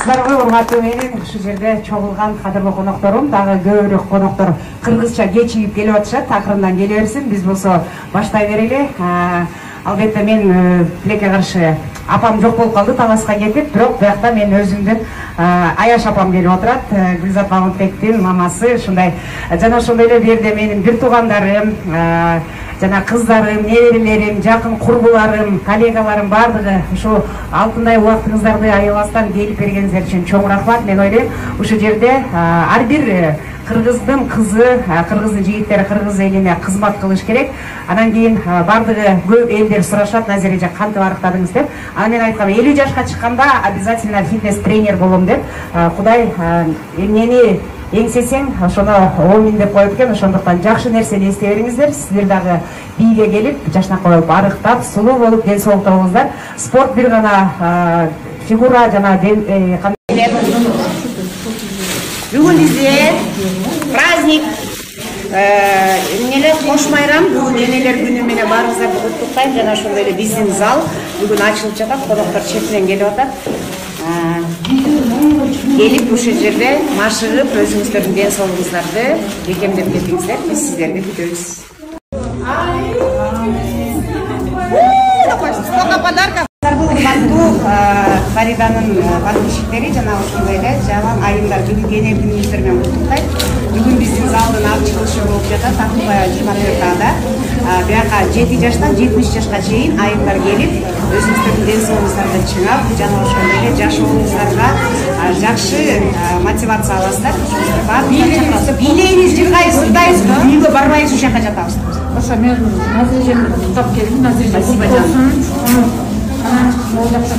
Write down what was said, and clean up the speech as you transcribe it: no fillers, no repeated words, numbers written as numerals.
Сіздерге урматтуу менен ушу жерде чогулган кадырлуу конокторум, дагы көбүрөөк коноктор кыргызча кечигип келип атышат, акырындан келе берсин. Биз болсо баштай берели. Албетте мен тилекке каршы апам жок болуп калды, Таласка кетип, бирок биякта мен өзүмдүн Аяш апам келип отурат. Гүлзат Мамытбектин мамасы, ушундай жана ошондой эле бу жерде менин бир туугандарым, жана кыздарым, неберелерим, жакын курбуларым, коллегаларым бардыгы ушу алтындай убактыңыздарды аябастан келип бергениңиздер үчүн чоң рахмат. Мен ойлойм, ушу жерде ар бир кыргыздын кызы, кыргыздын жигиттери кыргыз элине кызмат кылыш керек. Анан кийин бардыгы көп элдер сурашат, Назира эже кантип арыктадыңыз деп. Анан мен айткам, 50 жашка чыкканда обязательно фитнес тренер болом деп. Кудай эмнени эңсесең ошону оомин деп коет экен. Ошондуктан жакшы нерсени эстей бериңиздер. Сиздер дагы бийге келип, жашнакай болуп, арыктап, сулуу болуп, ден соолукта болуңуздар. Спорт бир гана фигура жана бүгүн бизде праздник, эмнелер кош майрам, бүгүн энелер күнү менен баарыңыздарды куттуктайм. Жана ошондой эле биздин зал бүгүн ачылып жатат, коноктор четинен келип атат. Келип ушул жерде машыгып, өзүңүздөрдүн ден соолугуңуздарды бекемдеп кетиңиздер. Биз сиздерди күтөбүз. Урматтуу Фариданын подписчиктери жана ошондой эле жаман айымдар, бүгүн эне күнүңүздөр менен куттуктайм. Бүгүн биздин залдын ачылышы болуп жатат. Акылбай 24-да. Бияка 7 жаштан 70 жашка чейин айымдар келип, өзүңүздөрдүн ден соолугуңуздарды чыңап, жана ошондой эле жашооңуздарга жакшы мотивация аласыздар. Баардыгын чакырабыз. Бийлейбиз, жыргайбыз, ырдайбыз, үйгө барбайбыз, ушул жака жатабыз. Ошо мен Назира эжемди куттап келдим. Назира эже болсун. Ол жакта